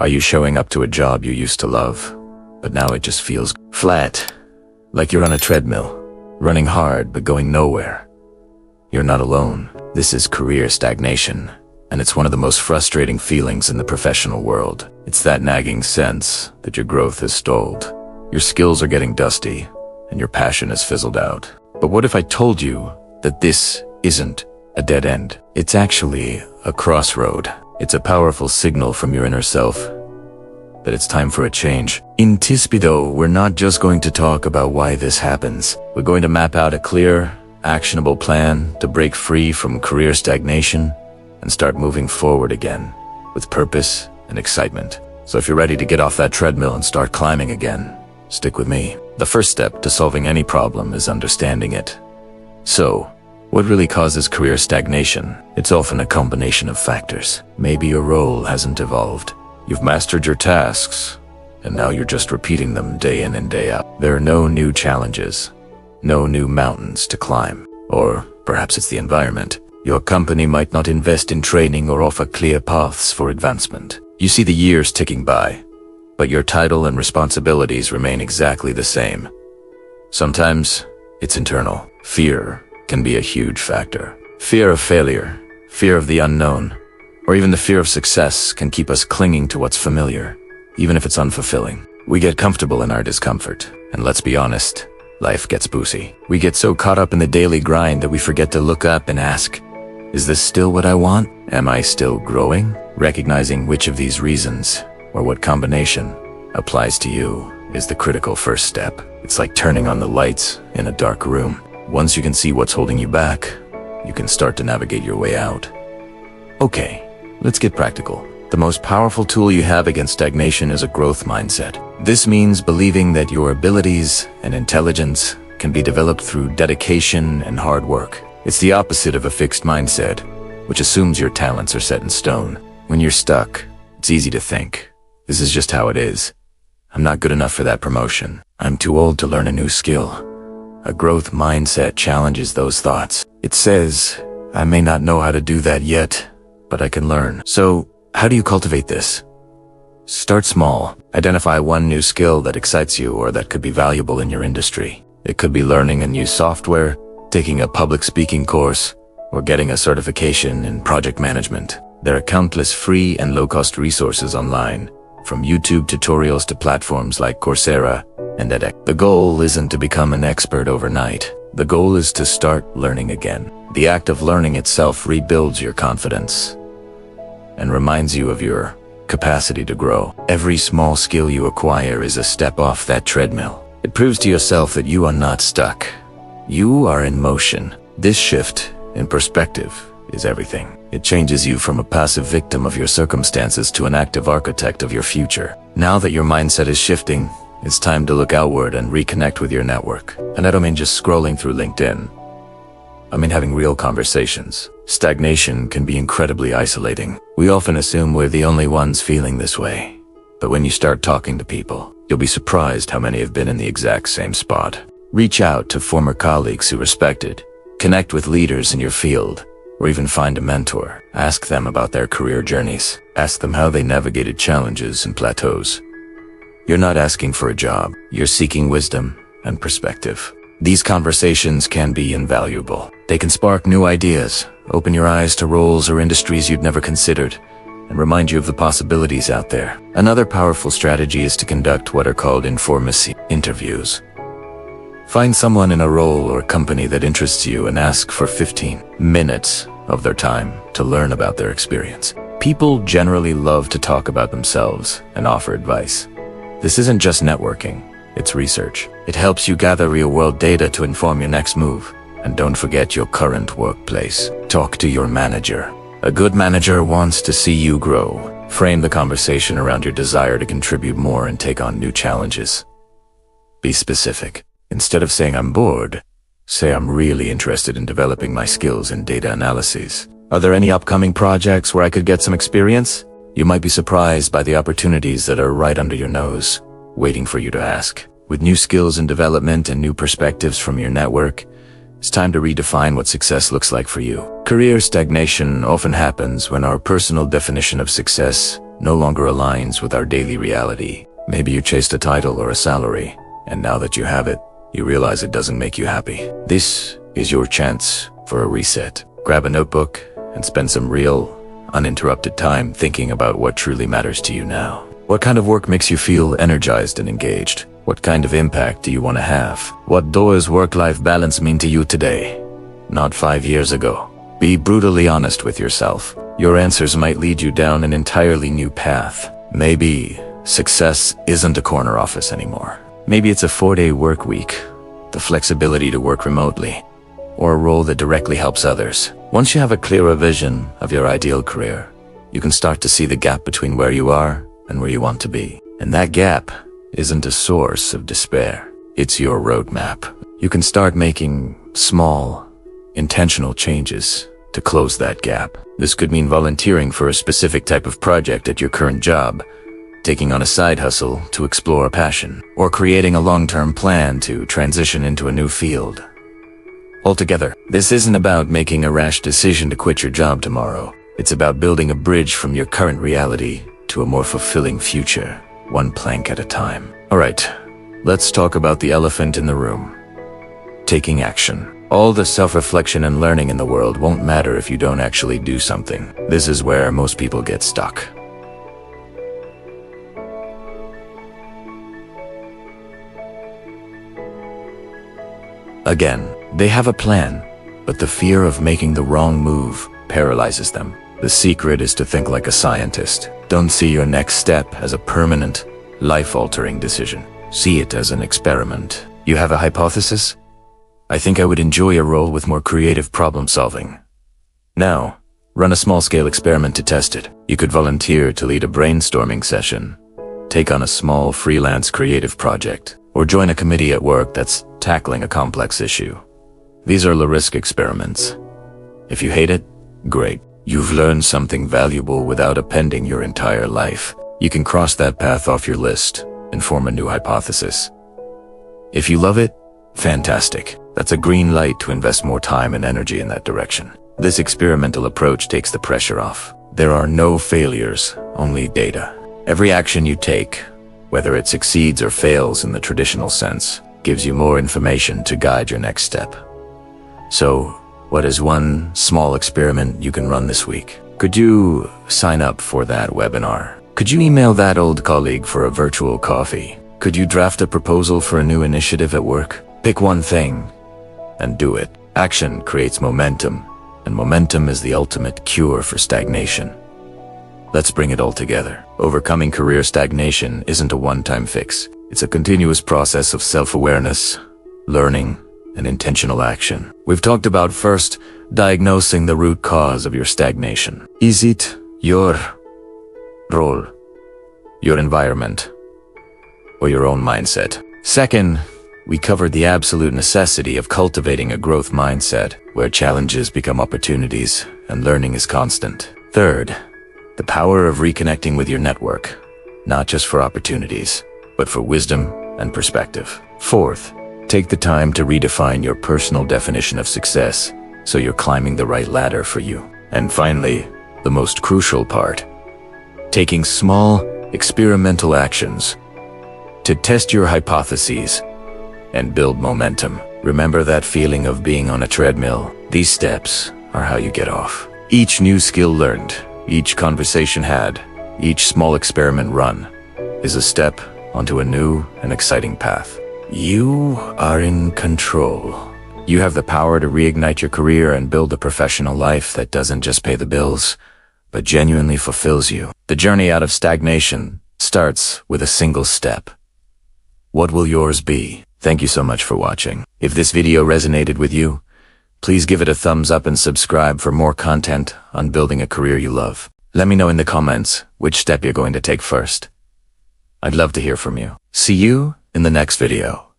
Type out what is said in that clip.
Are you showing up to a job you used to love, but now it just feels flat, like you're on a treadmill, running hard but going nowhere? You're not alone. This is career stagnation, and it's one of the most frustrating feelings in the professional world. It's that nagging sense that your growth has stalled. Your skills are getting dusty, and your passion has fizzled out. But what if I told you that this isn't a dead end? It's actually a crossroad. It's a powerful signal from your inner self that it's time for a change. In Tispido, we're not just going to talk about why this happens. We're going to map out a clear, actionable plan to break free from career stagnation and start moving forward again with purpose and excitement. So if you're ready to get off that treadmill and start climbing again, stick with me. The first step to solving any problem is understanding it. So, what really causes career stagnation? It's often a combination of factors. Maybe your role hasn't evolved. You've mastered your tasks, and now you're just repeating them day in and day out. There are no new challenges, no new mountains to climb. Or perhaps it's the environment. Your company might not invest in training or offer clear paths for advancement. You see the years ticking by, but your title and responsibilities remain exactly the same. Sometimes it's internal. Fear can be a huge factor. Fear of failure, fear of the unknown, or even the fear of success can keep us clinging to what's familiar, even if it's unfulfilling. We get comfortable in our discomfort, and let's be honest, life gets boosy. We get so caught up in the daily grind that we forget to look up and ask, is this still what I want? Am I still growing? Recognizing which of these reasons, or what combination, applies to you is the critical first step. It's like turning on the lights in a dark room. Once you can see what's holding you back, you can start to navigate your way out. Okay, let's get practical. The most powerful tool you have against stagnation is a growth mindset. This means believing that your abilities and intelligence can be developed through dedication and hard work. It's the opposite of a fixed mindset, which assumes your talents are set in stone. When you're stuck, it's easy to think, this is just how it is. I'm not good enough for that promotion. I'm too old to learn a new skill. A growth mindset challenges those thoughts. It says, I may not know how to do that yet, but I can learn. So, how do you cultivate this? Start small. Identify one new skill that excites you or that could be valuable in your industry. It could be learning a new software, taking a public speaking course, or getting a certification in project management. There are countless free and low-cost resources online, from YouTube tutorials to platforms like Coursera and edX. The goal isn't to become an expert overnight. The goal is to start learning again. The act of learning itself rebuilds your confidence and reminds you of your capacity to grow. Every small skill you acquire is a step off that treadmill. It proves to yourself that you are not stuck. You are in motion. This shift in perspective is everything. It changes you from a passive victim of your circumstances to an active architect of your future. Now that your mindset is shifting, it's time to look outward and reconnect with your network. And I don't mean just scrolling through LinkedIn. I mean having real conversations. Stagnation can be incredibly isolating. We often assume we're the only ones feeling this way. But when you start talking to people, you'll be surprised how many have been in the exact same spot. Reach out to former colleagues who respect it. Connect with leaders in your field, or even find a mentor. Ask them about their career journeys. Ask them how they navigated challenges and plateaus. You're not asking for a job. You're seeking wisdom and perspective. These conversations can be invaluable. They can spark new ideas, open your eyes to roles or industries you'd never considered, and remind you of the possibilities out there. Another powerful strategy is to conduct what are called informasi interviews. Find someone in a role or company that interests you and ask for 15 minutes of their time to learn about their experience. People generally love to talk about themselves and offer advice. This isn't just networking, it's research. It helps you gather real-world data to inform your next move. And don't forget your current workplace. Talk to your manager. A good manager wants to see you grow. Frame the conversation around your desire to contribute more and take on new challenges. Be specific. Instead of saying I'm bored, say I'm really interested in developing my skills in data analysis. Are there any upcoming projects where I could get some experience? You might be surprised by the opportunities that are right under your nose, waiting for you to ask. With new skills in development and new perspectives from your network, it's time to redefine what success looks like for you. Career stagnation often happens when our personal definition of success no longer aligns with our daily reality. Maybe you chased a title or a salary, and now that you have it, you realize it doesn't make you happy. This is your chance for a reset. Grab a notebook and spend some real, uninterrupted time thinking about what truly matters to you now. What kind of work makes you feel energized and engaged? What kind of impact do you want to have? What does work-life balance mean to you today, not 5 years ago? Be brutally honest with yourself. Your answers might lead you down an entirely new path. Maybe success isn't a corner office anymore. Maybe it's a 4-day work week, the flexibility to work remotely, or a role that directly helps others. Once you have a clearer vision of your ideal career, you can start to see the gap between where you are and where you want to be. And that gap isn't a source of despair. It's your roadmap. You can start making small, intentional changes to close that gap. This could mean volunteering for a specific type of project at your current job, taking on a side hustle to explore a passion, or creating a long-term plan to transition into a new field. Altogether, this isn't about making a rash decision to quit your job tomorrow. It's about building a bridge from your current reality to a more fulfilling future, one plank at a time. Alright, let's talk about the elephant in the room. Taking action. All the self-reflection and learning in the world won't matter if you don't actually do something. This is where most people get stuck. Again, they have a plan, but the fear of making the wrong move paralyzes them. The secret is to think like a scientist. Don't see your next step as a permanent, life-altering decision. See it as an experiment. You have a hypothesis? I think I would enjoy a role with more creative problem-solving. Now, run a small-scale experiment to test it. You could volunteer to lead a brainstorming session, take on a small freelance creative project, or join a committee at work that's tackling a complex issue. These are low-risk experiments. If you hate it, great. You've learned something valuable without appending your entire life. You can cross that path off your list and form a new hypothesis. If you love it, fantastic. That's a green light to invest more time and energy in that direction. This experimental approach takes the pressure off. There are no failures, only data. Every action you take, whether it succeeds or fails in the traditional sense, gives you more information to guide your next step. So, what is one small experiment you can run this week? Could you sign up for that webinar? Could you email that old colleague for a virtual coffee? Could you draft a proposal for a new initiative at work? Pick one thing and do it. Action creates momentum, and momentum is the ultimate cure for stagnation. Let's bring it all together. Overcoming career stagnation isn't a one-time fix. It's a continuous process of self-awareness, learning, and intentional action. We've talked about first, diagnosing the root cause of your stagnation. Is it your role, your environment, or your own mindset? Second, we covered the absolute necessity of cultivating a growth mindset where challenges become opportunities and learning is constant. Third, the power of reconnecting with your network, not just for opportunities, but for wisdom and perspective. Fourth, take the time to redefine your personal definition of success so you're climbing the right ladder for you. And finally, the most crucial part, taking small, experimental actions to test your hypotheses and build momentum. Remember that feeling of being on a treadmill? These steps are how you get off. Each new skill learned, each conversation had, each small experiment run is a step onto a new and exciting path. You are in control. You have the power to reignite your career and build a professional life that doesn't just pay the bills, but genuinely fulfills you. The journey out of stagnation starts with a single step. What will yours be? Thank you so much for watching. If this video resonated with you, please give it a thumbs up and subscribe for more content on building a career you love. Let me know in the comments which step you're going to take first. I'd love to hear from you. See you in the next video.